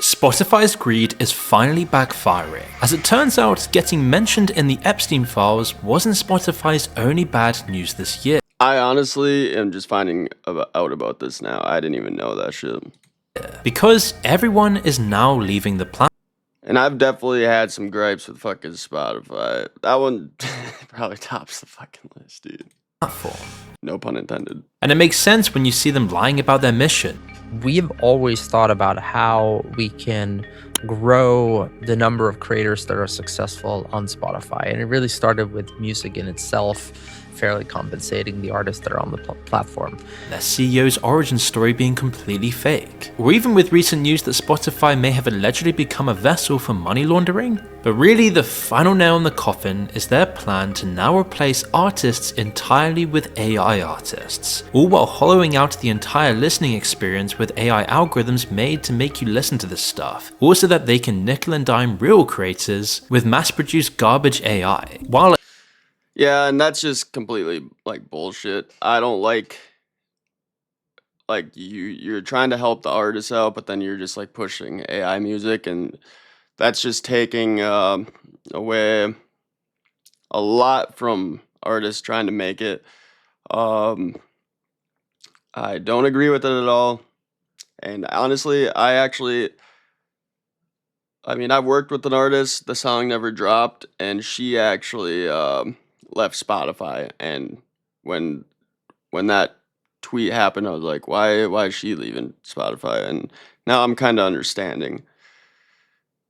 Spotify's greed is finally backfiring. As it turns out, getting mentioned in the Epstein files wasn't Spotify's only bad news this year. I honestly am just finding out about this now. I didn't even know that shit. Because everyone is now leaving the platform. And I've definitely had some gripes with fucking Spotify. That one probably tops the fucking list, dude. No pun intended. And it makes sense when you see them lying about their mission. We've always thought about how we can grow the number of creators that are successful on Spotify. And it really started with music in itself, fairly compensating the artists that are on the platform. Their CEO's origin story being completely fake. Or even with recent news that Spotify may have allegedly become a vessel for money laundering. But really, the final nail in the coffin is their plan to now replace artists entirely with AI artists, all while hollowing out the entire listening experience with AI algorithms made to make you listen to this stuff, all so that they can nickel and dime real creators with mass-produced garbage AI. Yeah, and that's just completely like bullshit. I don't like you're trying to help the artists out, but then you're just like pushing AI music, and that's just taking away a lot from artists trying to make it. I don't agree with it at all. And honestly, I've worked with an artist, the song never dropped, and she actually left Spotify. And when that tweet happened, I was like, why is she leaving Spotify? And now I'm kind of understanding.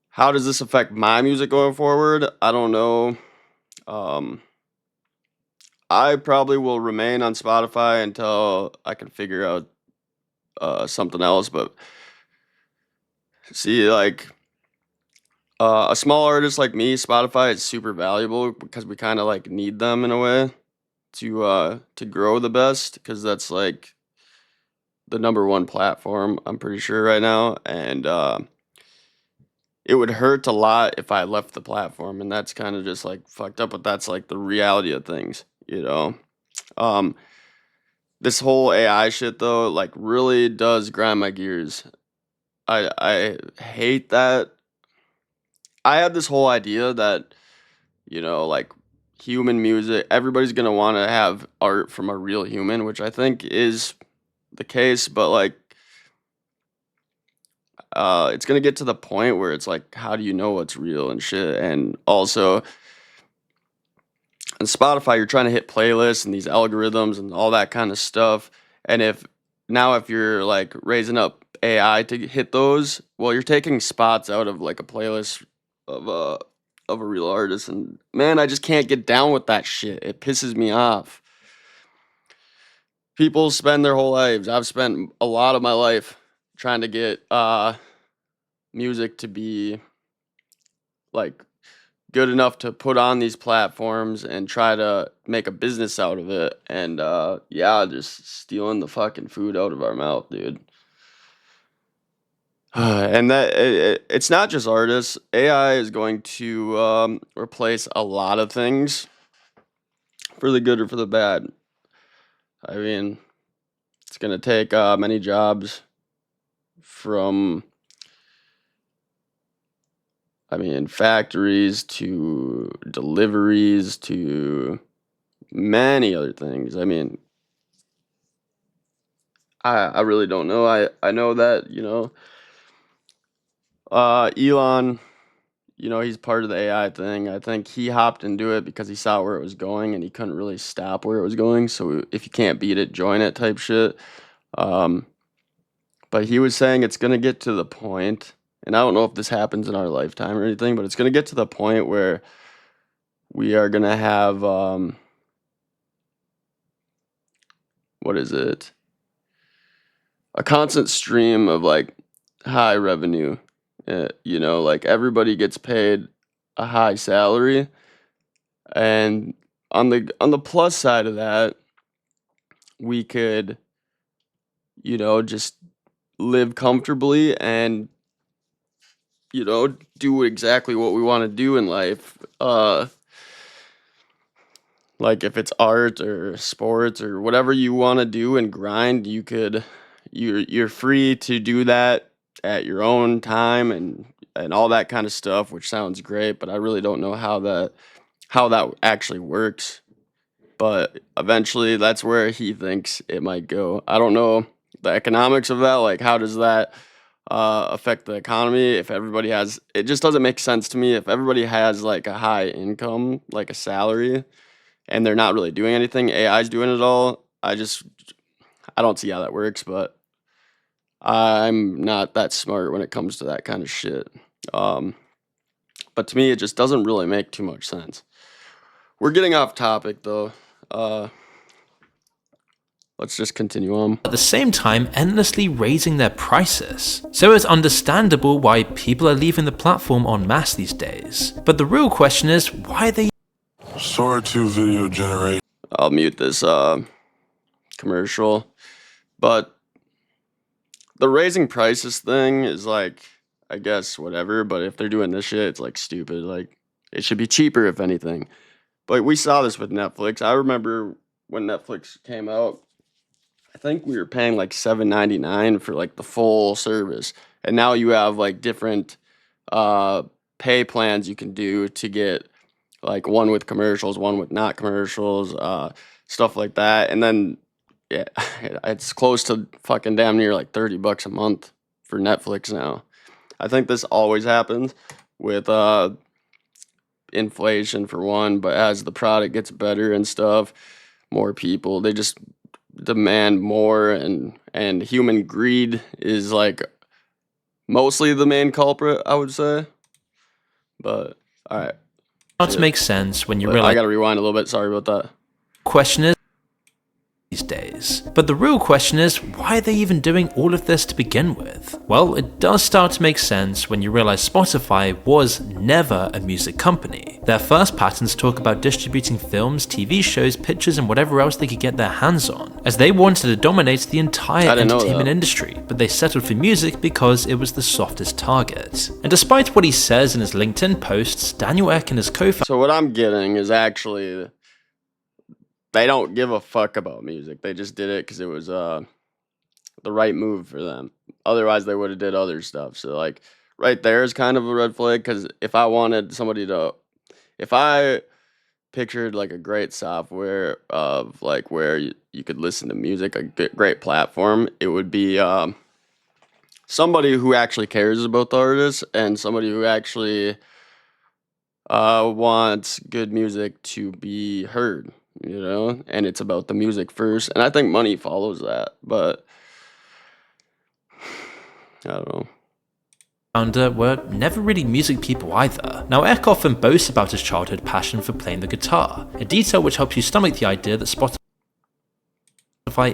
How does this affect my music going forward? I don't know. I probably will remain on Spotify until I can figure out something else. But see, like a small artist like me, Spotify is super valuable because we kind of like need them in a way to grow the best, because that's like the number one platform, I'm pretty sure, right now. And it would hurt a lot if I left the platform, and that's kind of just like fucked up, but that's like the reality of things, you know. This whole AI shit though, like, really does grind my gears. I hate that. I had this whole idea that, like, human music, everybody's gonna want to have art from a real human, which I think is the case, but like it's gonna get to the point where it's like, how do you know what's real and shit? And also on Spotify, you're trying to hit playlists and these algorithms and all that kind of stuff. And if you're like raising up AI to hit those, well, you're taking spots out of like a playlist of a real artist. And man, I just can't get down with that shit. It pisses me off. People spend their whole lives. I've spent a lot of my life trying to get music to be like good enough to put on these platforms and try to make a business out of it. And yeah, just stealing the fucking food out of our mouth, dude. And it's not just artists. AI is going to replace a lot of things, for the good or for the bad. I mean, it's going to take many jobs from, factories to deliveries to many other things. I really don't know. I know that, Elon, he's part of the AI thing. I think he hopped into it because he saw where it was going and he couldn't really stop where it was going. So if you can't beat it, join it type shit. But he was saying it's going to get to the point, and I don't know if this happens in our lifetime or anything, but it's going to get to the point where we are going to have, what is it? A constant stream of like high revenue. Like, everybody gets paid a high salary, and on the plus side of that, we could, just live comfortably and do exactly what we want to do in life. Like, if it's art or sports or whatever you want to do and grind, you're free to do that at your own time and all that kind of stuff, which sounds great, but I really don't know how that actually works. But eventually that's where he thinks it might go. I don't know the economics of that. Like, how does that affect the economy? If everybody has, it just doesn't make sense to me. If everybody has like a high income, like a salary, and they're not really doing anything, AI's doing it all. I don't see how that works, but I'm not that smart when it comes to that kind of shit. But to me, it just doesn't really make too much sense. We're getting off topic though. Let's just continue on. At the same time endlessly raising their prices. So it's understandable why people are leaving the platform en masse these days. But the real question is, why are they Sora 2 video generate. I'll mute this commercial. But the raising prices thing is like, I guess whatever, but if they're doing this shit, it's like stupid. Like, it should be cheaper if anything. But we saw this with Netflix. I remember when Netflix came out, I think we were paying like $7.99 for like the full service. And now you have like different pay plans you can do to get like one with commercials, one with not commercials, stuff like that. And then yeah, it's close to fucking damn near like $30 a month for Netflix now. I think this always happens with inflation for one, but as the product gets better and stuff, more people, they just demand more, and human greed is like mostly the main culprit, I would say. But all right, start to make sense when you I realize gotta rewind a little bit, sorry about that. question is these days. But the real question is, why are they even doing all of this to begin with? Well, it does start to make sense when you realize Spotify was never a music company. Their first patents talk about distributing films, TV shows, pictures, and whatever else they could get their hands on, as they wanted to dominate the entire entertainment industry, but they settled for music because it was the softest target. And despite what he says in his LinkedIn posts, Daniel Ek and his co-founder. So what I'm getting is actually they don't give a fuck about music. They just did it because it was the right move for them. Otherwise, they would have did other stuff. So like right there is kind of a red flag, because if I wanted somebody to, if I pictured like a great software of like where you could listen to music, a great platform, it would be somebody who actually cares about the artist and somebody who actually wants good music to be heard. You know, and it's about the music first, and I think money follows that, but I don't know. Were never really music people either. Now, Ek often boasts about his childhood passion for playing the guitar, a detail which helps you stomach the idea that Spotify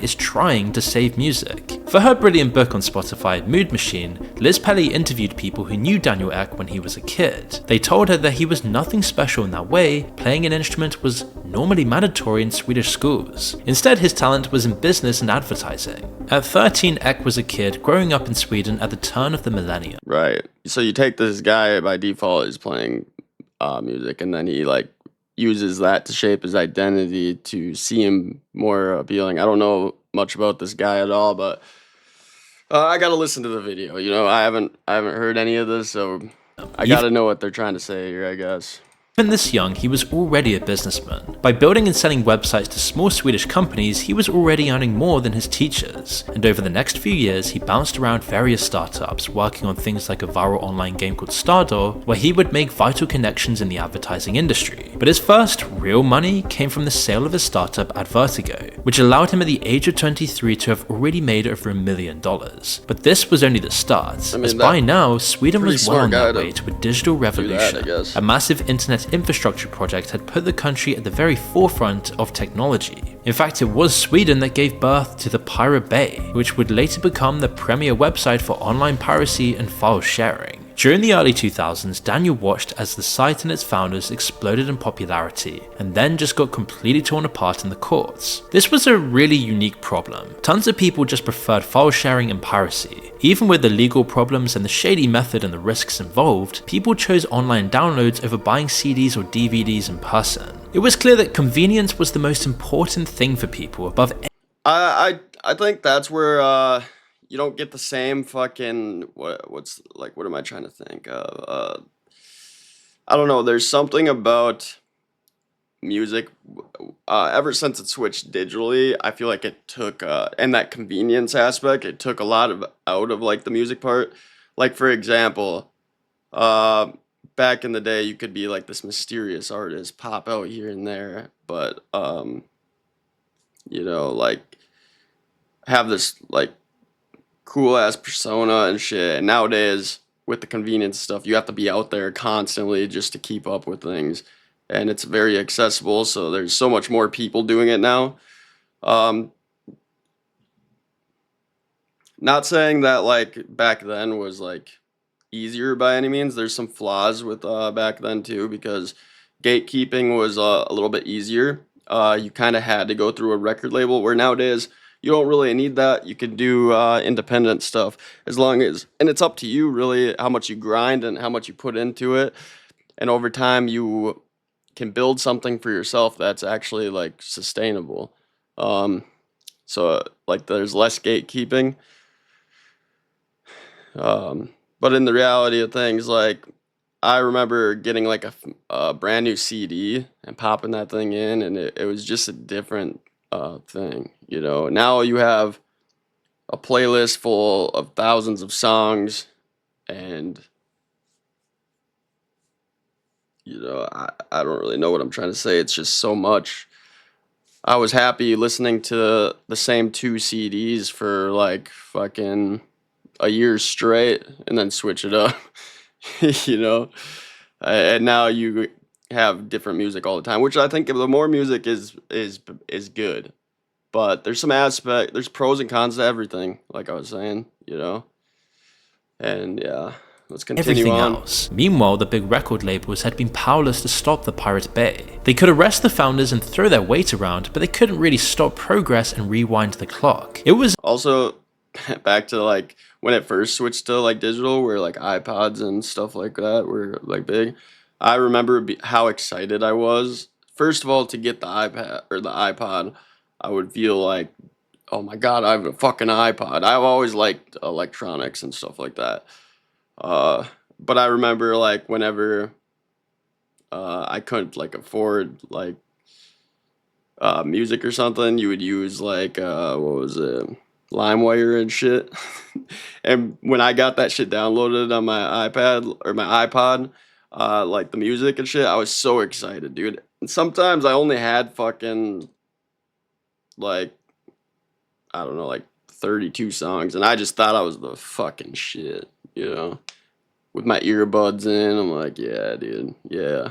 is trying to save music. For her brilliant book on Spotify, Mood Machine, Liz Pelly interviewed people who knew Daniel Ek when he was a kid. They told her that he was nothing special in that way, playing an instrument was normally mandatory in Swedish schools. Instead, his talent was in business and advertising. At 13, Ek was a kid growing up in Sweden at the turn of the millennium. Right. So you take this guy by default is playing music, and then he like uses that to shape his identity to seem more appealing. I don't know much about this guy at all, but I gotta listen to the video. You know, I haven't heard any of this, so I gotta know what they're trying to say here, I guess. Even this young, he was already a businessman. By building and selling websites to small Swedish companies, he was already earning more than his teachers. And over the next few years, he bounced around various startups, working on things like a viral online game called Stardoor, where he would make vital connections in the advertising industry. But his first real money came from the sale of his startup Advertigo, which allowed him at the age of 23 to have already made over $1 million. But this was only the start, as by now, Sweden was well on their way to a digital revolution. A massive internet infrastructure project had put the country at the very forefront of technology. In fact, it was Sweden that gave birth to the Pirate Bay, which would later become the premier website for online piracy and file sharing. During the early 2000s, Daniel watched as the site and its founders exploded in popularity, and then just got completely torn apart in the courts. This was a really unique problem. Tons of people just preferred file sharing and piracy. Even with the legal problems and the shady method and the risks involved, people chose online downloads over buying CDs or DVDs in person. It was clear that convenience was the most important thing for people above I think that's where you don't get the same fucking what am I trying to think of? I don't know. There's something about music. Ever since it switched digitally, I feel like it took and that convenience aspect, it took a lot of out of like the music part. Like for example, back in the day, you could be like this mysterious artist, pop out here and there, but you know, like have this like cool ass persona and shit. And nowadays, with the convenience stuff, you have to be out there constantly just to keep up with things. And it's very accessible, so there's so much more people doing it now. Um, Not saying that like back then was like easier by any means. There's some flaws with back then too, because gatekeeping was a little bit easier. You kind of had to go through a record label, where nowadays you don't really need that. You can do independent stuff as long as, and it's up to you really how much you grind and how much you put into it. And over time, you can build something for yourself that's actually like sustainable. So like there's less gatekeeping. But in the reality of things, like I remember getting like a brand new CD and popping that thing in, and it was just a different thing. You know, now you have a playlist full of thousands of songs, and you know, I don't really know what I'm trying to say. It's just so much. I was happy listening to the same 2 CDs for like fucking a year straight and then switch it up, you know? And now you have different music all the time, which I think the more music is good. But there's there's pros and cons to everything, like I was saying, you know? And yeah. Let's continue everything on. else. Meanwhile, the big record labels had been powerless to stop the Pirate Bay. They could arrest the founders and throw their weight around, but they couldn't really stop progress and rewind the clock. It was also back to like when it first switched to like digital, where like iPods and stuff like that were like big. I remember how excited I was. First of all, to get the iPad or the iPod, I would feel like, oh my god, I have a fucking iPod. I've always liked electronics and stuff like that. But I remember like whenever I couldn't like afford like music or something, you would use like what was it, LimeWire and shit. And when I got that shit downloaded on my iPad or my iPod, like the music and shit, I was so excited, dude. And sometimes I only had fucking like, I don't know, like 32 songs, and I just thought I was the fucking shit, you know? With my earbuds in, I'm like, yeah, dude, yeah.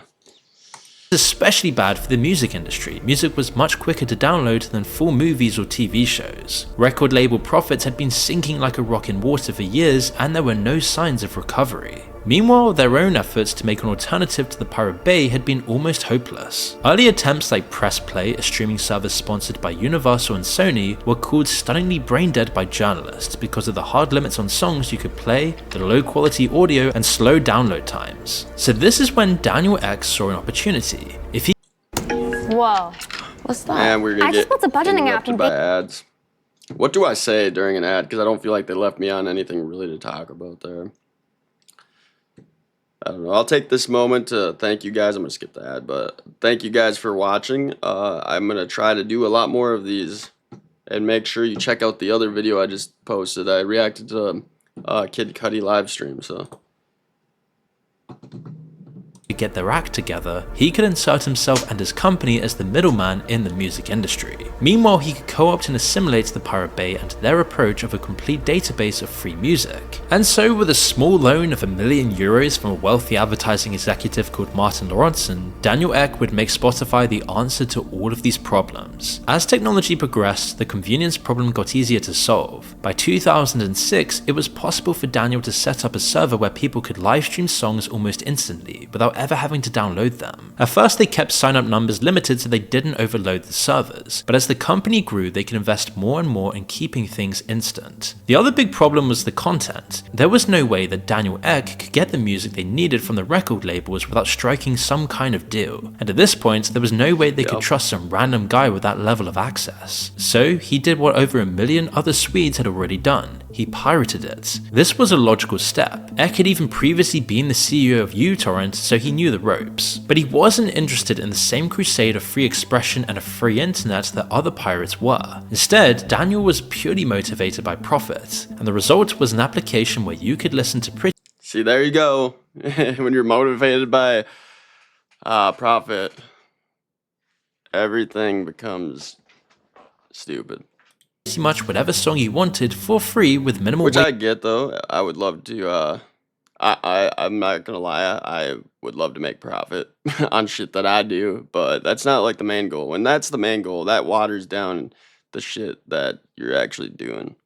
especially bad for the music industry. Music was much quicker to download than full movies or TV shows. Record label profits had been sinking like a rock in water for years, and there were no signs of recovery. Meanwhile, their own efforts to make an alternative to the Pirate Bay had been almost hopeless. Early attempts like Press Play, a streaming service sponsored by Universal and Sony, were called stunningly brain dead by journalists because of the hard limits on songs you could play, the low quality audio, and slow download times. So this is when Daniel X saw an opportunity. If he Whoa. What's that? And we're gonna I just get put the budgeting app interrupted in by ads. What do I say during an ad? Because I don't feel like they left me on anything really to talk about there. I don't know. I'll take this moment to thank you guys. I'm going to skip the ad, but thank you guys for watching. I'm going to try to do a lot more of these, and make sure you check out the other video I just posted. I reacted to Kid Cudi live stream, so. get their act together, he could insert himself and his company as the middleman in the music industry. Meanwhile, he could co-opt and assimilate the Pirate Bay and their approach of a complete database of free music. And so, with a small loan of €1 million from a wealthy advertising executive called Martin Lawrenson, Daniel Ek would make Spotify the answer to all of these problems. As technology progressed, the convenience problem got easier to solve. By 2006, it was possible for Daniel to set up a server where people could live stream songs almost instantly, without ever having to download them. At first, they kept sign-up numbers limited so they didn't overload the servers, but as the company grew, they could invest more and more in keeping things instant. The other big problem was the content. There was no way that Daniel Ek could get the music they needed from the record labels without striking some kind of deal, and at this point, there was no way they could trust some random guy with that level of access. So he did what over 1 million other Swedes had already done. he pirated it. This was a logical step. Eck had even previously been the CEO of uTorrent, so he knew the ropes. But he wasn't interested in the same crusade of free expression and a free internet that other pirates were. Instead, Daniel was purely motivated by profit, and the result was an application where you could listen to pretty See, there you go. When you're motivated by profit, everything becomes stupid. much whatever song you wanted for free with minimal Which wait I get though. I would love to. I'm not gonna lie. I would love to make profit on shit that I do, but that's not like the main goal. When that's the main goal, that waters down the shit that you're actually doing.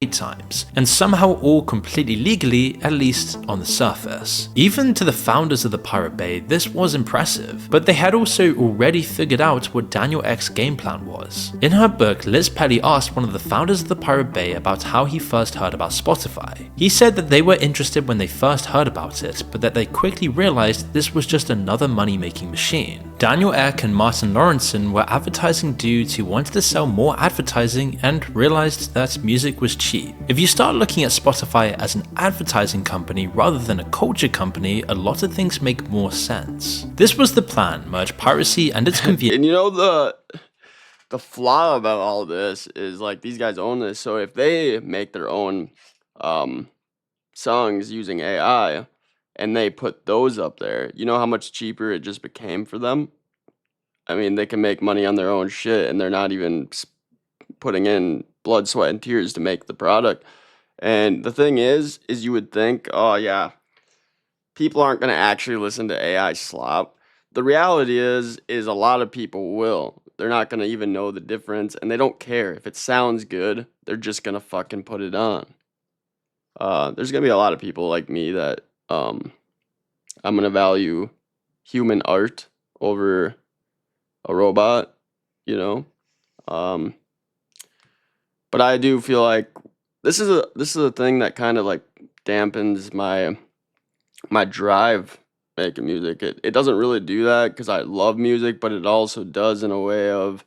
times, and somehow all completely legally, at least on the surface. Even to the founders of the Pirate Bay, this was impressive, but they had also already figured out what Daniel Eck's game plan was. In her book, Liz Pelly asked one of the founders of the Pirate Bay about how he first heard about Spotify. He said that they were interested when they first heard about it, but that they quickly realized this was just another money-making machine. Daniel Eck and Martin Lawrenson were advertising dudes who wanted to sell more advertising and realized that music was cheap. If you start looking at Spotify as an advertising company rather than a culture company, a lot of things make more sense. This was the plan: merge piracy and its convenience. And you know the flaw about all this is like these guys own this, so if they make their own songs using AI and they put those up there, you know how much cheaper it just became for them? I mean, they can make money on their own shit and they're not even putting in blood, sweat, and tears to make the product. And the thing is you would think, oh yeah, people aren't going to actually listen to AI slop. The reality is a lot of people will. They're not going to even know the difference, and they don't care. If it sounds good, they're just going to fucking put it on. There's going to be a lot of people like me that I'm going to value human art over a robot, you know? But I do feel like this is a thing that kind of like dampens my drive making music. It doesn't really do that because I love music, but it also does in a way of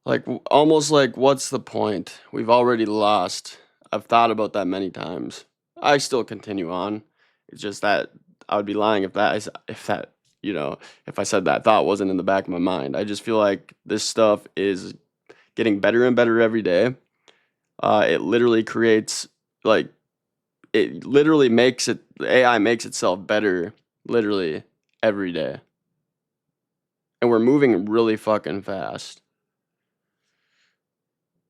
like almost like, what's the point? We've already lost. I've thought about that many times. I still continue on. It's just that I would be lying if that you know, if I said that thought wasn't in the back of my mind. I just feel like this stuff is getting better and better every day. It literally creates like it literally makes it the AI makes itself better literally every day. And we're moving really fucking fast.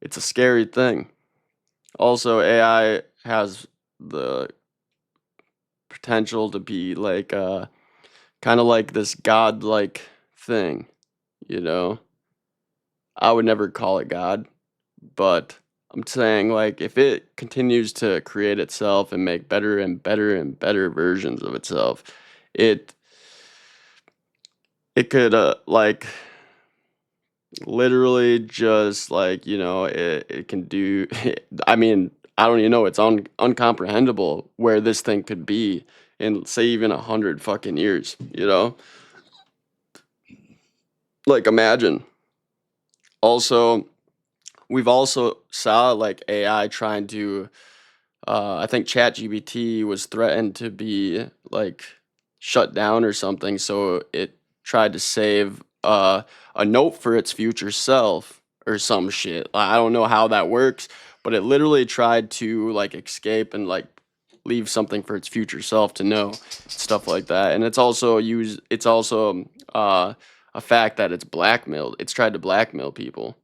It's a scary thing. Also, AI has the potential to be like kind of like this godlike thing, you know? I would never call it God, but I'm saying like if it continues to create itself and make better and better and better versions of itself, it could like literally just like, you know, it can do I mean, I don't even know, it's uncomprehendable where this thing could be in say even 100 fucking years, you know? Like imagine. Also, we've also saw like AI trying to I think ChatGPT was threatened to be like shut down or something, so it tried to save a note for its future self or some shit. I don't know how that works, but it literally tried to like escape and like leave something for its future self to know, stuff like that. And it's also a fact that it's blackmailed. It's tried to blackmail people.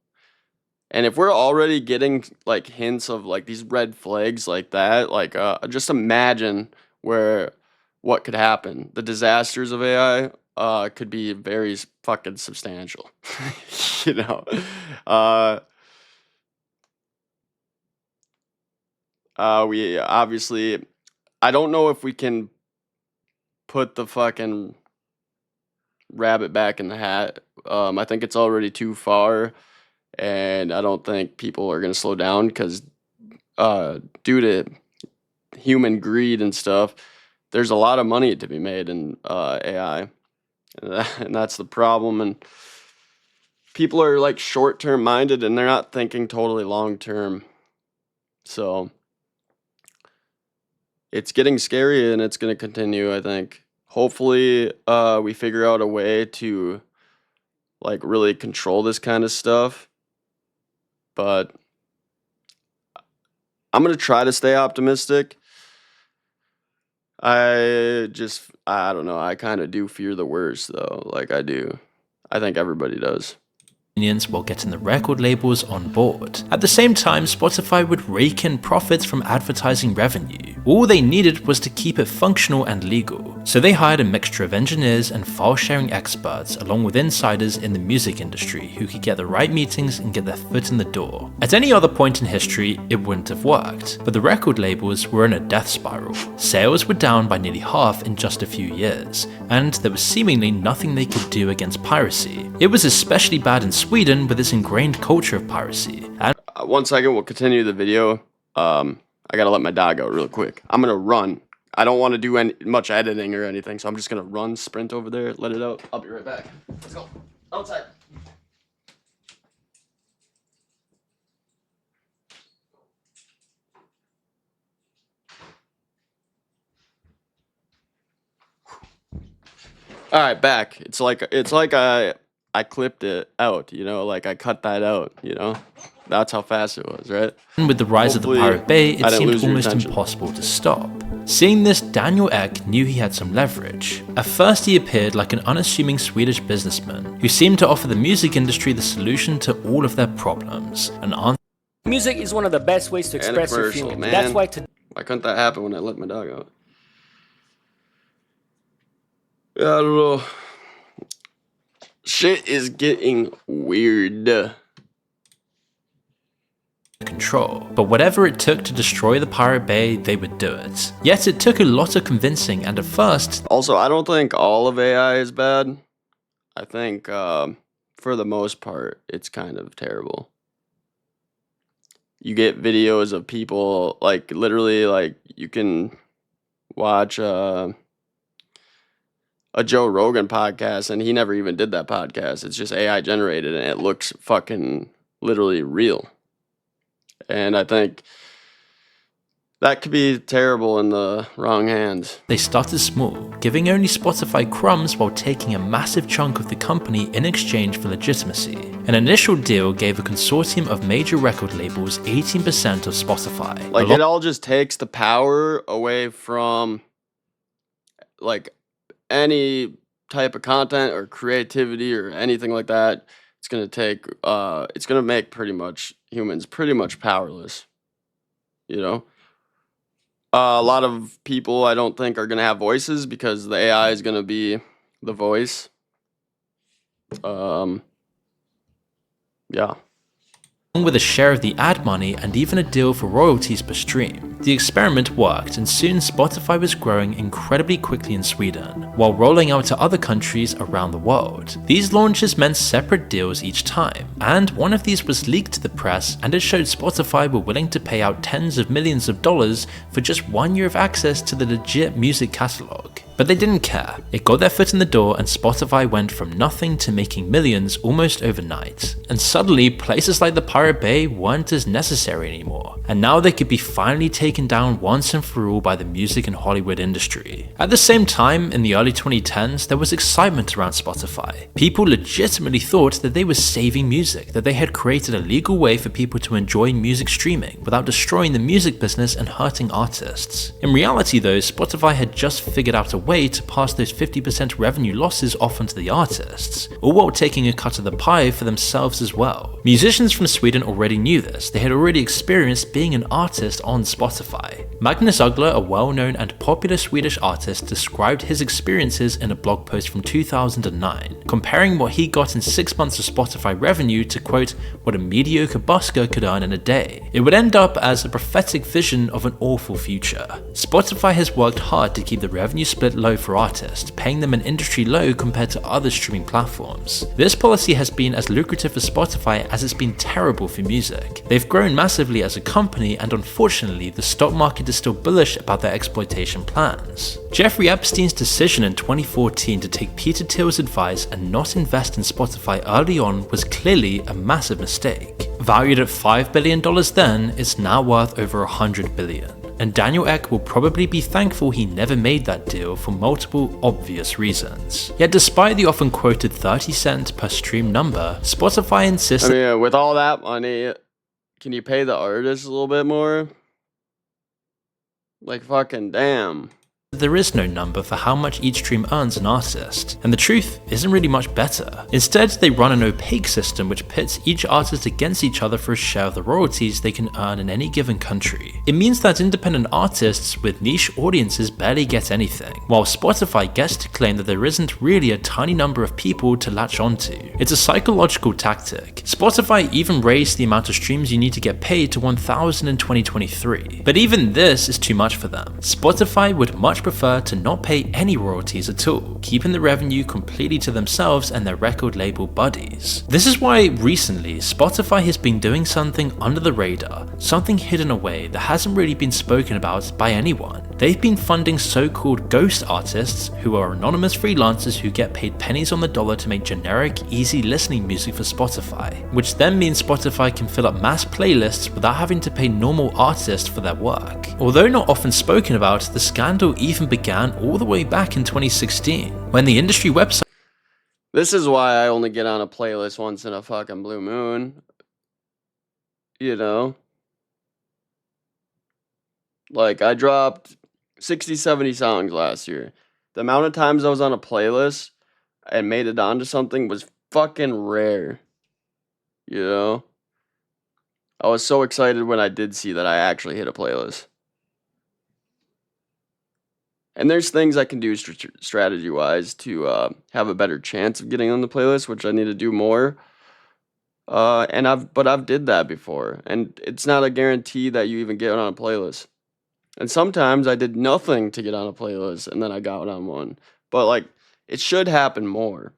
And if we're already getting like hints of like these red flags like that, like just imagine what could happen. The disasters of AI could be very fucking substantial. You know. We obviously I don't know if we can put the fucking rabbit back in the hat. I think it's already too far. And I don't think people are going to slow down because due to human greed and stuff, there's a lot of money to be made in AI. And that's the problem. And people are like short-term minded and they're not thinking totally long-term. So it's getting scary and it's going to continue, I think. Hopefully, we figure out a way to like really control this kind of stuff. But I'm going to try to stay optimistic. I don't know. I kind of do fear the worst, though. Like, I do. I think everybody does. While getting the record labels on board. At the same time, Spotify would rake in profits from advertising revenue. All they needed was to keep it functional and legal. So they hired a mixture of engineers and file sharing experts along with insiders in the music industry who could get the right meetings and get their foot in the door. At any other point in history, it wouldn't have worked, but the record labels were in a death spiral. Sales were down by nearly half in just a few years, and there was seemingly nothing they could do against piracy. It was especially bad in Sweden with its ingrained culture of piracy. And 1 second, we'll continue the video. I gotta let my dog out real quick. I'm gonna run. I don't want to do much editing or anything, so I'm just gonna run, sprint over there, let it out. I'll be right back. Let's go. Outside. All right, back. It's like I clipped it out, you know, like I cut that out, you know. That's how fast it was, right? with the rise of the Hopefully, Pirate Bay, I it didn't seemed lose your almost attention. impossible to stop. Seeing this, Daniel Ek knew he had some leverage. At first, he appeared like an unassuming Swedish businessman who seemed to offer the music industry the solution to all of their problems. An answer Music is one of the best ways to And a express your commercial, feelings. man. That's why today Why couldn't that happen when I let my dog out? Yeah, I don't know. Shit is getting weird. control. But whatever it took to destroy the Pirate Bay, they would do it. Yet it took a lot of convincing, and at first, Also, I don't think all of AI is bad. I think, for the most part, it's kind of terrible. You get videos of people, like, literally, like, you can watch a Joe Rogan podcast, and he never even did that podcast. It's just AI generated, and it looks fucking literally real. And I think that could be terrible in the wrong hands. they started small, giving only Spotify crumbs while taking a massive chunk of the company in exchange for legitimacy. An initial deal gave a consortium of major record labels 18% of Spotify. Like, it all just takes the power away from, like, any type of content or creativity or anything like that. It's gonna take, it's gonna make pretty much humans pretty much powerless, you know? A lot of people I don't think are gonna have voices because the AI is gonna be the voice. Yeah. Along with a share of the ad money and even a deal for royalties per stream. The experiment worked, and soon Spotify was growing incredibly quickly in Sweden, while rolling out to other countries around the world. These launches meant separate deals each time, and one of these was leaked to the press, and it showed Spotify were willing to pay out tens of millions of dollars for just 1 year of access to the legit music catalog. But they didn't care. It got their foot in the door, and Spotify went from nothing to making millions almost overnight. And suddenly, places like the Pirate Bay weren't as necessary anymore, and now they could be finally taken down once and for all by the music and Hollywood industry. At the same time, in the early 2010s, there was excitement around Spotify. People legitimately thought that they were saving music, that they had created a legal way for people to enjoy music streaming without destroying the music business and hurting artists. In reality though, Spotify had just figured out a way to pass those 50% revenue losses off onto the artists, all while taking a cut of the pie for themselves as well. Musicians from Sweden already knew this. They had already experienced being an artist on Spotify. Magnus Uggla, a well-known and popular Swedish artist, described his experiences in a blog post from 2009, comparing what he got in 6 months of Spotify revenue to, quote, what a mediocre busker could earn in a day. It would end up as a prophetic vision of an awful future. Spotify has worked hard to keep the revenue split low for artists, paying them an industry low compared to other streaming platforms. This policy has been as lucrative for Spotify as it's been terrible for music. They've grown massively as a company, and unfortunately the stock market is still bullish about their exploitation plans. Jeffrey Epstein's decision in 2014 to take Peter Thiel's advice and not invest in Spotify early on was clearly a massive mistake. Valued at $5 billion then, it's now worth over $100 billion. And Daniel Ek will probably be thankful he never made that deal for multiple obvious reasons. Yet despite the often quoted 30-cent per stream number, Spotify insists with all that money, can you pay the artist a little bit more? Like fucking damn. there is no number for how much each stream earns an artist, and the truth isn't really much better. Instead, they run an opaque system which pits each artist against each other for a share of the royalties they can earn in any given country. It means that independent artists with niche audiences barely get anything, while Spotify gets to claim that there isn't really a tiny number of people to latch onto. It's a psychological tactic. Spotify even raised the amount of streams you need to get paid to 1,000 in 2023. But even this is too much for them. Spotify would much prefer to not pay any royalties at all, keeping the revenue completely to themselves and their record label buddies. This is why recently Spotify has been doing something under the radar, something hidden away that hasn't really been spoken about by anyone. They've been funding so-called ghost artists, who are anonymous freelancers who get paid pennies on the dollar to make generic, easy listening music for Spotify, which then means Spotify can fill up mass playlists without having to pay normal artists for their work. Although not often spoken about, the scandal even began all the way back in 2016, when the industry website This is why I only get on a playlist once in a fucking blue moon. You know? Like, I dropped 60, 70 songs last year. The amount of times I was on a playlist and made it onto something was fucking rare. You know? I was so excited when I did see that I actually hit a playlist. And there's things I can do strategy-wise to have a better chance of getting on the playlist, which I need to do more. But I've did that before, and it's not a guarantee that you even get on a playlist. And sometimes I did nothing to get on a playlist, and then I got on one. But like, it should happen more.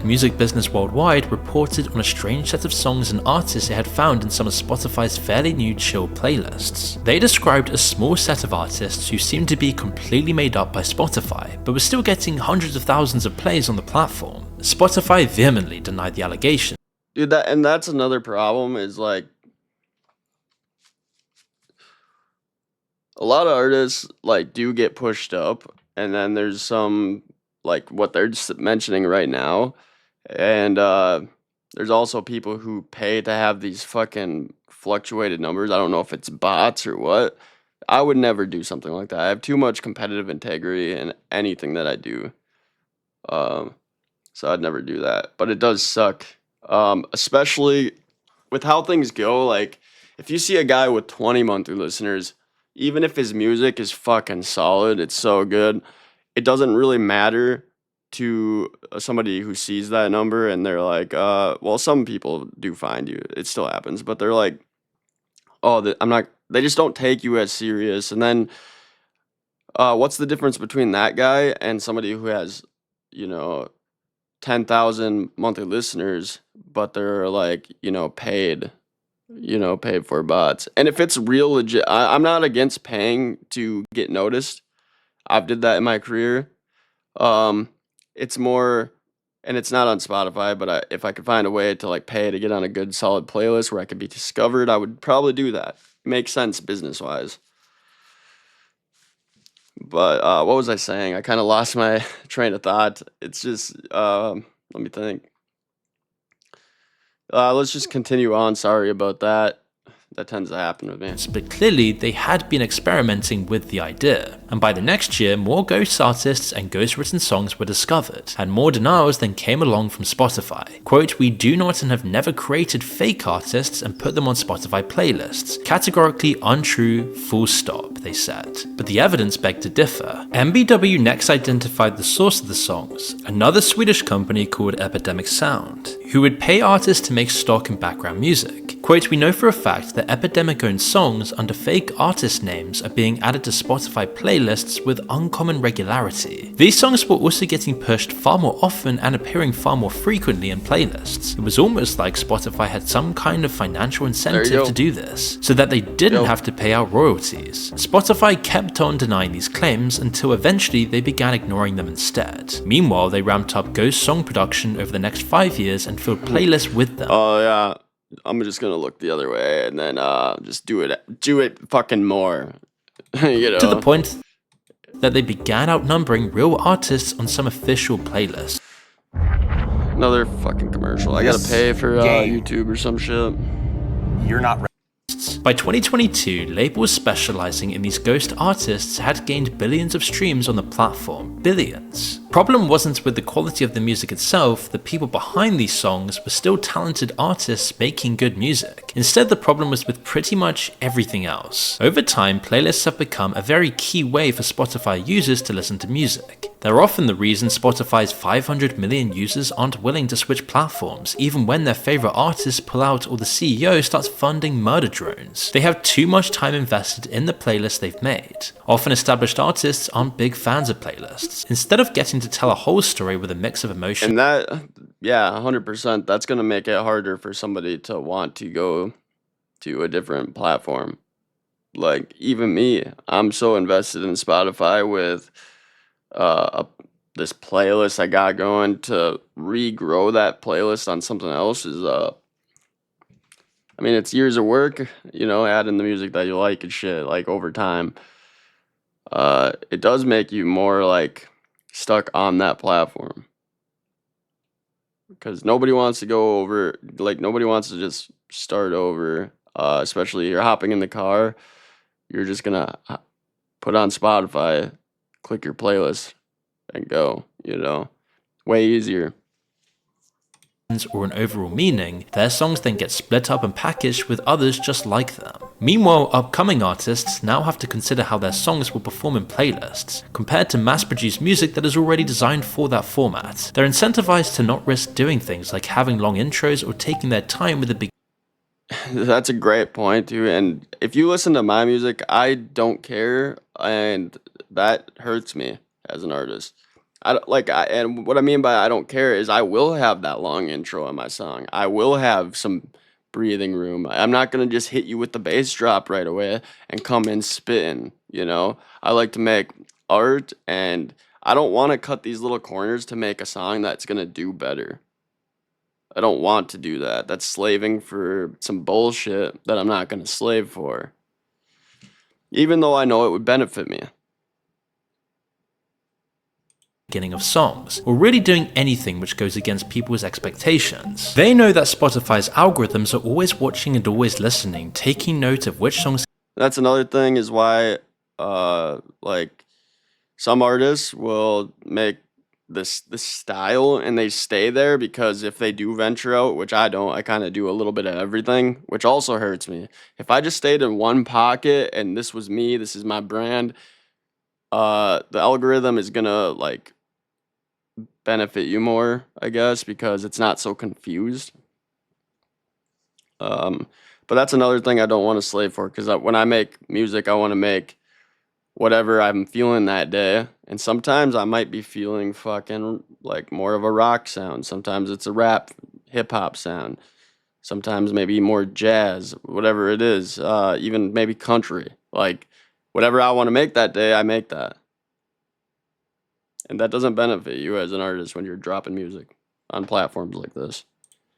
Music Business Worldwide reported on a strange set of songs and artists it had found in some of Spotify's fairly new chill playlists. They described a small set of artists who seemed to be completely made up by Spotify, but were still getting hundreds of thousands of plays on the platform. Spotify vehemently denied the allegation. Dude, that's another problem, is like, a lot of artists like do get pushed up, and then there's some like what they're just mentioning right now, and there's also people who pay to have these fucking fluctuated numbers. I don't know if it's bots or what. I would never do something like that. I have too much competitive integrity in anything that I do, so I'd never do that. But it does suck, especially with how things go. Like, if you see a guy with 20 monthly listeners, even if his music is fucking solid, it's so good, it doesn't really matter to somebody who sees that number and they're like, well, some people do find you. It still happens, but they're like, oh, they just don't take you as serious. And then what's the difference between that guy and somebody who has, 10,000 monthly listeners, but they're like, paid for bots? And if it's real legit, I'm not against paying to get noticed. I've did that in my career. It's more, and it's not on Spotify, but if I could find a way to like pay to get on a good solid playlist where I could be discovered, I would probably do that. It makes sense business wise. But what was I saying? I kind of lost my train of thought. It's just, let me think. Let's just continue on. Sorry about that. That tends to happen with me. But clearly they had been experimenting with the idea, and by the next year more ghost artists and ghost written songs were discovered, and more denials then came along from Spotify. Quote, "We do not and have never created fake artists and put them on Spotify playlists. Categorically untrue, full stop." they said, but the evidence begged to differ. MBW next identified the source of the songs, another Swedish company called Epidemic Sound, who would pay artists to make stock and background music. Quote, "We know for a fact that Epidemic owned songs under fake artist names are being added to Spotify playlists with uncommon regularity. These songs were also getting pushed far more often and appearing far more frequently in playlists. It was almost like Spotify had some kind of financial incentive to do this, so that they didn't have to pay out royalties. Spotify kept on denying these claims until eventually they began ignoring them instead. Meanwhile, they ramped up Ghost song production over the next 5 years and filled playlists with them." Oh yeah, I'm just gonna look the other way and then just do it fucking more. You know, to the point that they began outnumbering real artists on some official playlists. Another fucking commercial. I gotta pay for YouTube or some shit. You're not By 2022, labels specializing in these ghost artists had gained billions of streams on the platform. Billions. Problem wasn't with the quality of the music itself, the people behind these songs were still talented artists making good music. Instead, the problem was with pretty much everything else. Over time, playlists have become a very key way for Spotify users to listen to music. They're often the reason Spotify's 500 million users aren't willing to switch platforms, even when their favorite artists pull out or the CEO starts funding murder drones. They have too much time invested in the playlist they've made. Often established artists aren't big fans of playlists. Instead of getting to tell a whole story with a mix of emotion, And that, yeah, 100%. That's gonna make it harder for somebody to want to go to a different platform. Like even me, I'm so invested in Spotify with this playlist I got going. To regrow that playlist on something else is I mean, it's years of work, you know, adding the music that you like and shit, like over time. It does make you more like stuck on that platform. Because nobody wants to go over, like nobody wants to just start over. Especially you're hopping in the car, you're just gonna put on Spotify, click your playlist, and go. You know, way easier. or an overall meaning, their songs then get split up and packaged with others just like them. Meanwhile, upcoming artists now have to consider how their songs will perform in playlists, compared to mass-produced music that is already designed for that format. They're incentivized to not risk doing things like having long intros or taking their time with the big. That's a great point, too. And if you listen to my music, I don't care, and that hurts me as an artist. And what I mean by I don't care is I will have that long intro on my song. I will have some breathing room. I'm not gonna just hit you with the bass drop right away and come in spitting. You know, I like to make art, and I don't want to cut these little corners to make a song that's gonna do better. I don't want to do that. That's slaving for some bullshit that I'm not gonna slave for, even though I know it would benefit me. Beginning of songs, or really doing anything which goes against people's expectations. They know that Spotify's algorithms are always watching and always listening, taking note of which songs. That's another thing is why, like, some artists will make this style and they stay there, because if they do venture out, which I don't, I kind of do a little bit of everything, which also hurts me. If I just stayed in one pocket and this was me, this is my brand, the algorithm is gonna like benefit you more, I guess, because it's not so confused. But that's another thing I don't want to slave for, because when I make music, I want to make whatever I'm feeling that day. And sometimes I might be feeling fucking like more of a rock sound. Sometimes it's a rap, hip hop sound. Sometimes maybe more jazz, whatever it is. Even maybe country. Like whatever I want to make that day, I make that. And that doesn't benefit you as an artist when you're dropping music on platforms like this.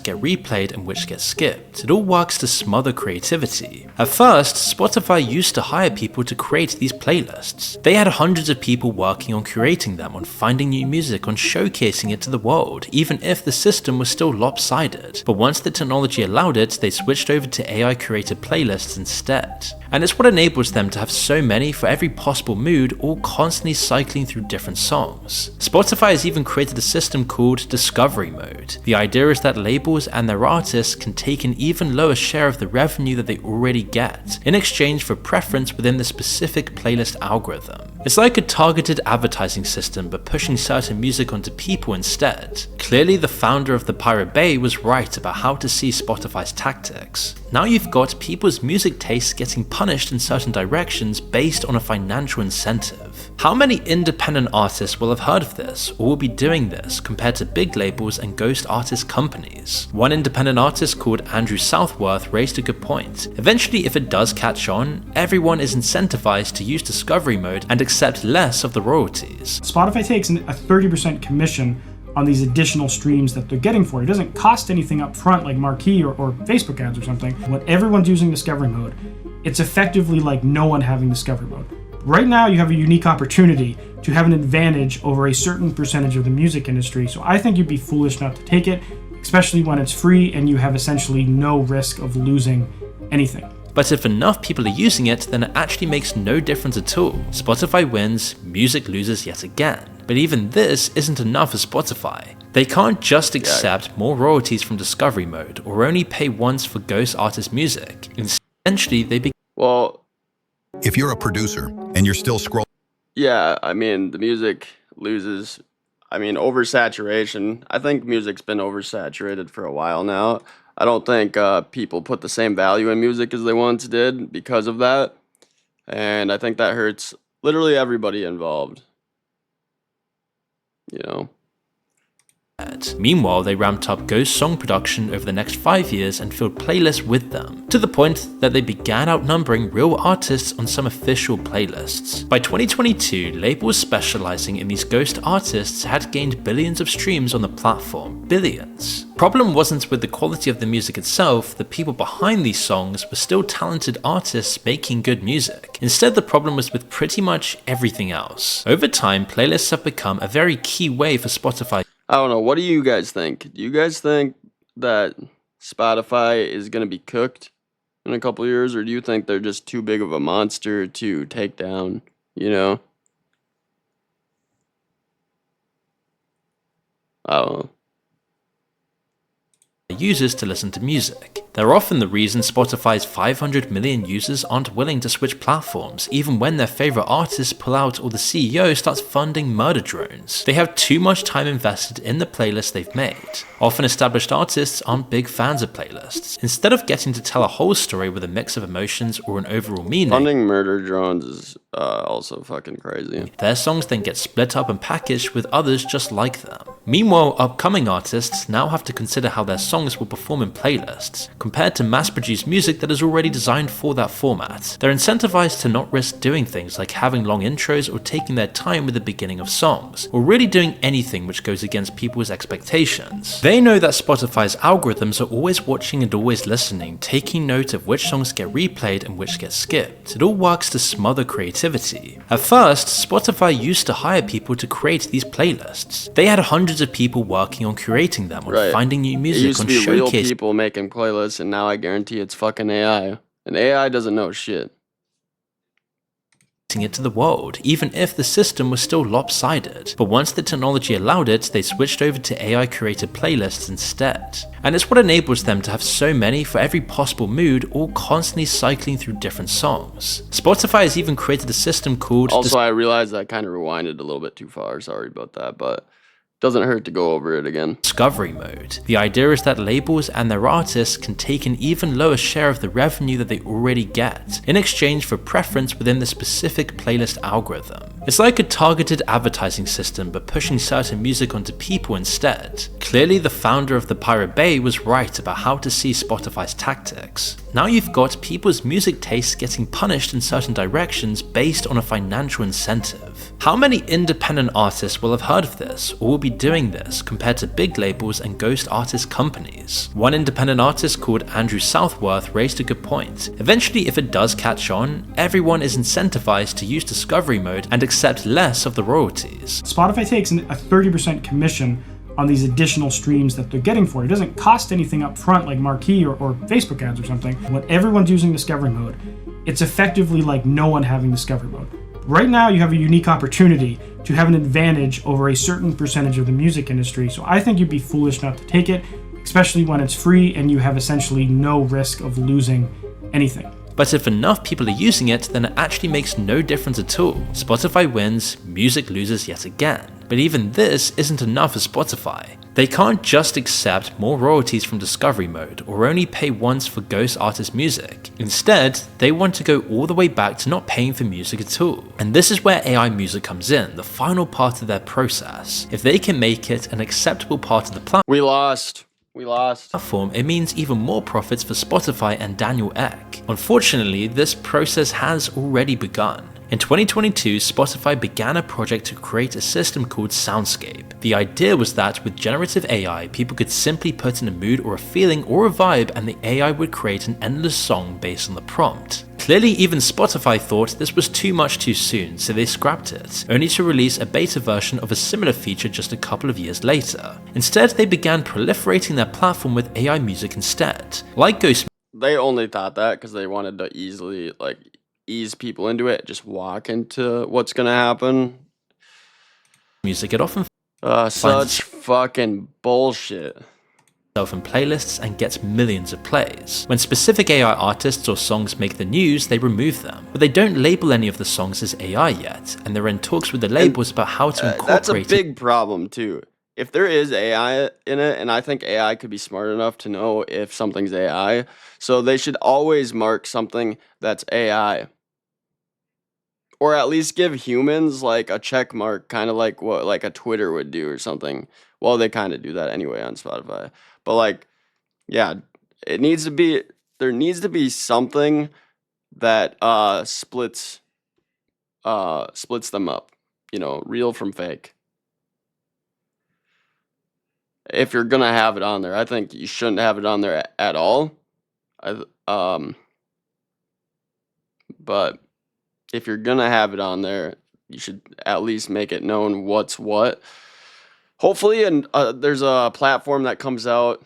Get replayed and which get skipped. It all works to smother creativity. At first, Spotify used to hire people to create these playlists. They had hundreds of people working on curating them, on finding new music, on showcasing it to the world, even if the system was still lopsided. But once the technology allowed it, they switched over to AI-curated playlists instead. And it's what enables them to have so many for every possible mood, all constantly cycling through different songs. Spotify has even created a system called Discovery Mode. mode. The idea is that labels and their artists can take an even lower share of the revenue that they already get, in exchange for preference within the specific playlist algorithm. It's like a targeted advertising system but pushing certain music onto people instead. Clearly the founder of the Pirate Bay was right about how to see Spotify's tactics. Now you've got people's music tastes getting punished in certain directions based on a financial incentive. How many independent artists will have heard of this or will be doing this compared to big labels and ghost artist companies? One independent artist called Andrew Southworth raised a good point. Eventually, if it does catch on, everyone is incentivized to use discovery mode and accept less of the royalties. Spotify takes a 30% commission on these additional streams that they're getting for it. It doesn't cost anything up front like marquee or Facebook ads or something. When everyone's using discovery mode, it's effectively like no one having discovery mode. Right now you have a unique opportunity to have an advantage over a certain percentage of the music industry, so I think you'd be foolish not to take it, especially when it's free and you have essentially no risk of losing anything. But if enough people are using it, then it actually makes no difference at all. Spotify wins, music loses yet again. But even this isn't enough for Spotify. They can't just accept more royalties from discovery mode or only pay once for ghost artist music. Essentially, they Well, if you're a producer and you're still scrolling, yeah, I mean, the music loses. I mean, oversaturation. I think music's been oversaturated for a while now. I don't think people put the same value in music as they once did because of that. And I think that hurts literally everybody involved. You know? Meanwhile, they ramped up ghost song production over the next 5 years and filled playlists with them, to the point that they began outnumbering real artists on some official playlists. By 2022, labels specializing in these ghost artists had gained billions of streams on the platform. Billions. Problem wasn't with the quality of the music itself, the people behind these songs were still talented artists making good music. Instead, the problem was with pretty much everything else. Over time, playlists have become a very key way for Spotify. I don't know. What do you guys think? Do you guys think that Spotify is going to be cooked in a couple of years, or do you think they're just too big of a monster to take down, you know? I don't know. Users to listen to music. They're often the reason Spotify's 500 million users aren't willing to switch platforms, even when their favorite artists pull out or the CEO starts funding murder drones. They have too much time invested in the playlists they've made. Often established artists aren't big fans of playlists. Instead of getting to tell a whole story with a mix of emotions or an overall meaning, Funding murder drones is also fucking crazy. Their songs then get split up and packaged with others just like them. Meanwhile, upcoming artists now have to consider how their songs will perform in playlists, compared to mass-produced music that is already designed for that format. They're incentivized to not risk doing things like having long intros or taking their time with the beginning of songs, or really doing anything which goes against people's expectations. They know that Spotify's algorithms are always watching and always listening, taking note of which songs get replayed and which get skipped. It all works to smother creativity. At first, Spotify used to hire people to create these playlists. They had hundreds of people working on curating them, on finding new music, it used on to be real showcasing people making playlists, and now I guarantee it's fucking AI. And AI doesn't know shit. it to the world, even if the system was still lopsided. But once the technology allowed it, they switched over to AI-created playlists instead. And it's what enables them to have so many for every possible mood, all constantly cycling through different songs. Spotify has even created a system called... Also, I realized I kind of rewinded a little bit too far, sorry about that, but... doesn't hurt to go over it again. Discovery mode. The idea is that labels and their artists can take an even lower share of the revenue that they already get, in exchange for preference within the specific playlist algorithm. It's like a targeted advertising system but pushing certain music onto people instead. Clearly the founder of the Pirate Bay was right about how to see Spotify's tactics. Now you've got people's music tastes getting punished in certain directions based on a financial incentive. How many independent artists will have heard of this or will be doing this compared to big labels and ghost artist companies? One independent artist called Andrew Southworth raised a good point. Eventually, if it does catch on, everyone is incentivized to use discovery mode and accept less of the royalties. Spotify takes a 30% commission on these additional streams that they're getting for it. It doesn't cost anything up front like marquee or Facebook ads or something. When everyone's using discovery mode, it's effectively like no one having discovery mode. Right now you have a unique opportunity to have an advantage over a certain percentage of the music industry. So I think you'd be foolish not to take it, especially when it's free and you have essentially no risk of losing anything. But if enough people are using it, then it actually makes no difference at all. Spotify wins, music loses yet again. But even this isn't enough for Spotify. They can't just accept more royalties from discovery mode or only pay once for ghost artist music. Instead, they want to go all the way back to not paying for music at all. And this is where AI music comes in, the final part of their process. If they can make it an acceptable part of the platform, it means even more profits for Spotify and Daniel Ek. Unfortunately, this process has already begun. In 2022, Spotify began a project to create a system called Soundscape. The idea was that with generative AI, people could simply put in a mood or a feeling or a vibe and the AI would create an endless song based on the prompt. Clearly, even Spotify thought this was too much too soon, so they scrapped it, only to release a beta version of a similar feature just a couple of years later. Instead, they began proliferating their platform with AI music instead. Like Ghost They only thought that because they wanted to easily, ease people into it, just walk into what's gonna happen. music, it often Such fucking bullshit. itself in playlists and gets millions of plays. When specific AI artists or songs make the news, they remove them. But they don't label any of the songs as AI yet, and they're in talks with the labels about how to incorporate That's a big problem too. If there is AI in it, and I think AI could be smart enough to know if something's AI, so they should always mark something that's AI. Or at least give humans like a check mark, kind of like what like a Twitter would do or something. Well, they kind of do that anyway on Spotify. But yeah, there needs to be something that splits them up, real from fake. If you're gonna have it on there, I think you shouldn't have it on there at all. But if you're gonna have it on there, you should at least make it known what's what. Hopefully, and there's a platform that comes out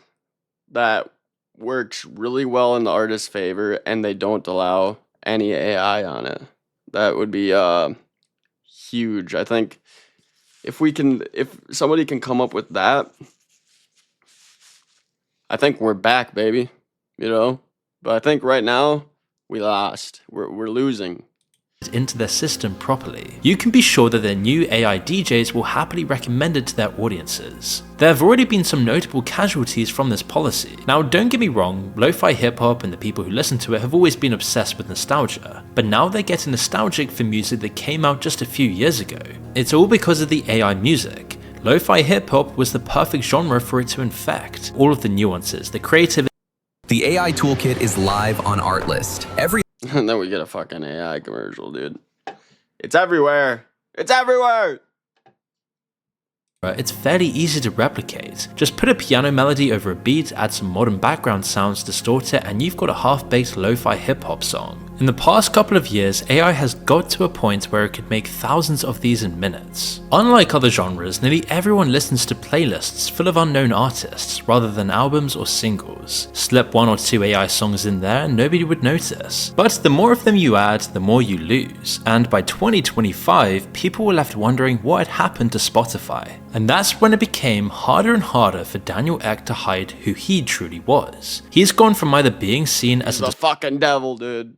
that works really well in the artist's favor, and they don't allow any AI on it. That would be huge. I think if somebody can come up with that, I think we're back, baby. But I think right now we lost. We're losing. Into their system properly. You can be sure that their new AI DJs will happily recommend it to their audiences. There have already been some notable casualties from this policy. Now, don't get me wrong, lo-fi hip-hop and the people who listen to it have always been obsessed with nostalgia, but now they're getting nostalgic for music that came out just a few years ago. It's all because of the AI music. Lo-fi hip-hop was the perfect genre for it to infect. All of the nuances, the creativity. The AI toolkit is live on Artlist. And then we get a fucking AI commercial, dude. It's everywhere. It's everywhere. It's fairly easy to replicate. Just put a piano melody over a beat, add some modern background sounds, distort it, and you've got a half-baked lo-fi hip-hop song. In the past couple of years, AI has got to a point where it could make thousands of these in minutes. Unlike other genres, nearly everyone listens to playlists full of unknown artists rather than albums or singles. Slip one or two AI songs in there and nobody would notice. But the more of them you add, the more you lose. And by 2025, people were left wondering what had happened to Spotify. And that's when it became harder and harder for Daniel Ek to hide who he truly was. He's gone from either being seen as a fucking devil, dude,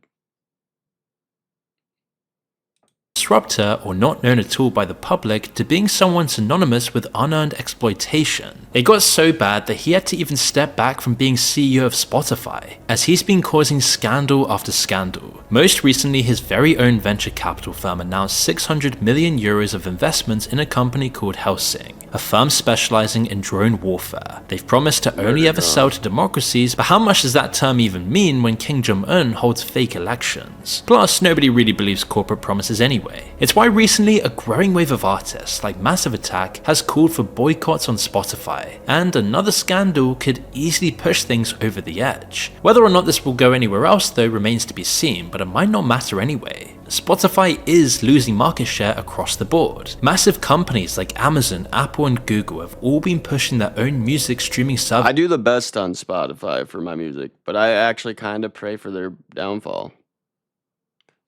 disruptor or not known at all by the public to being someone synonymous with unearned exploitation. It got so bad that he had to even step back from being CEO of Spotify, as he's been causing scandal after scandal. Most recently, his very own venture capital firm announced 600 million euros of investments in a company called Helsing, a firm specializing in drone warfare. They've promised to only ever sell to democracies, but how much does that term even mean when Kim Jong-un holds fake elections? Plus, nobody really believes corporate promises anyway. It's why recently a growing wave of artists like Massive Attack has called for boycotts on Spotify, and another scandal could easily push things over the edge. Whether or not this will go anywhere else though remains to be seen, but it might not matter anyway. Spotify is losing market share across the board. Massive companies like Amazon, Apple and Google have all been pushing their own music streaming service. I do the best on Spotify for my music, but I actually kind of pray for their downfall.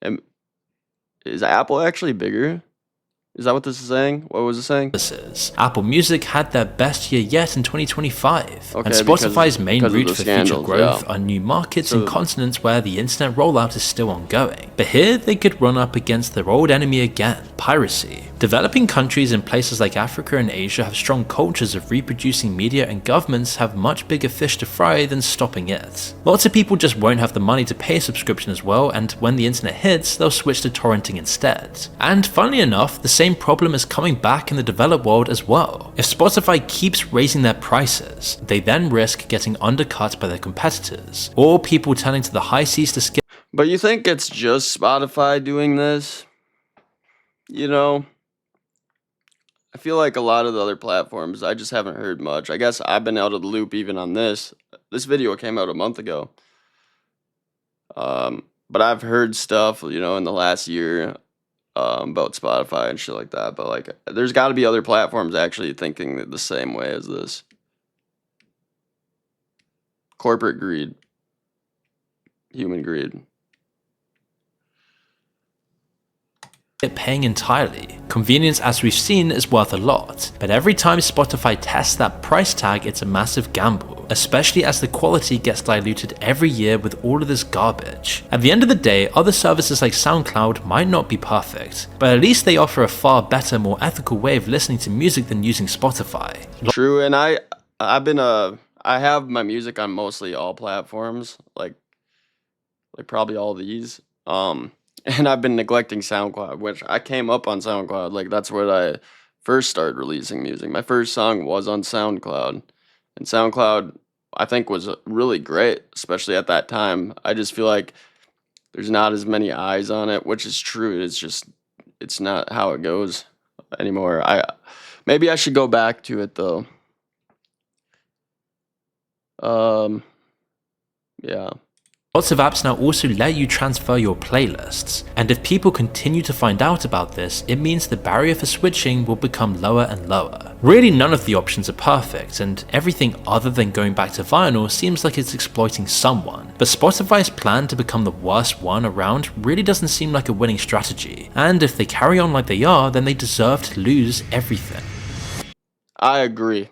And is Apple actually bigger? Is that what this is saying? What was it saying? Apple Music had their best year yet in 2025, Okay, and Spotify's main because of route the for scandals, future growth yeah. are new markets So- and continents where the internet rollout is still ongoing. But here they could run up against their old enemy again, piracy. Developing countries in places like Africa and Asia have strong cultures of reproducing media, and governments have much bigger fish to fry than stopping it. Lots of people just won't have the money to pay a subscription as well, and when the internet hits, they'll switch to torrenting instead. And funnily enough, the same problem is coming back in the developed world as well. If Spotify keeps raising their prices, they then risk getting undercut by their competitors, or people turning to the high seas to skip. But you think it's just Spotify doing this? You know, I feel like a lot of the other platforms, I just haven't heard much. I guess I've been out of the loop even on this. This video came out a month ago. But I've heard stuff, you know, in the last year about Spotify and shit like that. But like, there's got to be other platforms actually thinking the same way as this. Corporate greed, human greed. Paying entirely. Convenience, as we've seen, is worth a lot, but every time Spotify tests that price tag, it's a massive gamble, especially as the quality gets diluted every year with all of this garbage. At the end of the day, other services like SoundCloud might not be perfect, but at least they offer a far better, more ethical way of listening to music than using Spotify. True, and I have my music on mostly all platforms, like probably all these. And I've been neglecting SoundCloud, which I came up on SoundCloud. Like, that's where I first started releasing music. My first song was on SoundCloud. And SoundCloud, I think, was really great, especially at that time. I just feel like there's not as many eyes on it, which is true. It's not how it goes anymore. Maybe I should go back to it, though. Yeah. Lots of apps now also let you transfer your playlists, and if people continue to find out about this, it means the barrier for switching will become lower and lower. Really, none of the options are perfect, and everything other than going back to vinyl seems like it's exploiting someone. But Spotify's plan to become the worst one around really doesn't seem like a winning strategy, and if they carry on like they are, then they deserve to lose everything. I agree.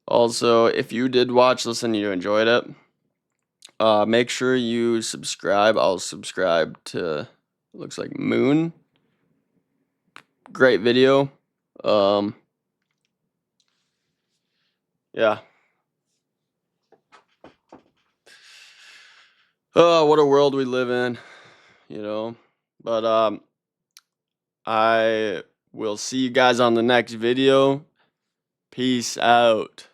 Also, if you did watch this and you enjoyed it, make sure you subscribe. I'll subscribe to, looks like Moon. Great video. Yeah. Oh, what a world we live in, you know. But I will see you guys on the next video. Peace out.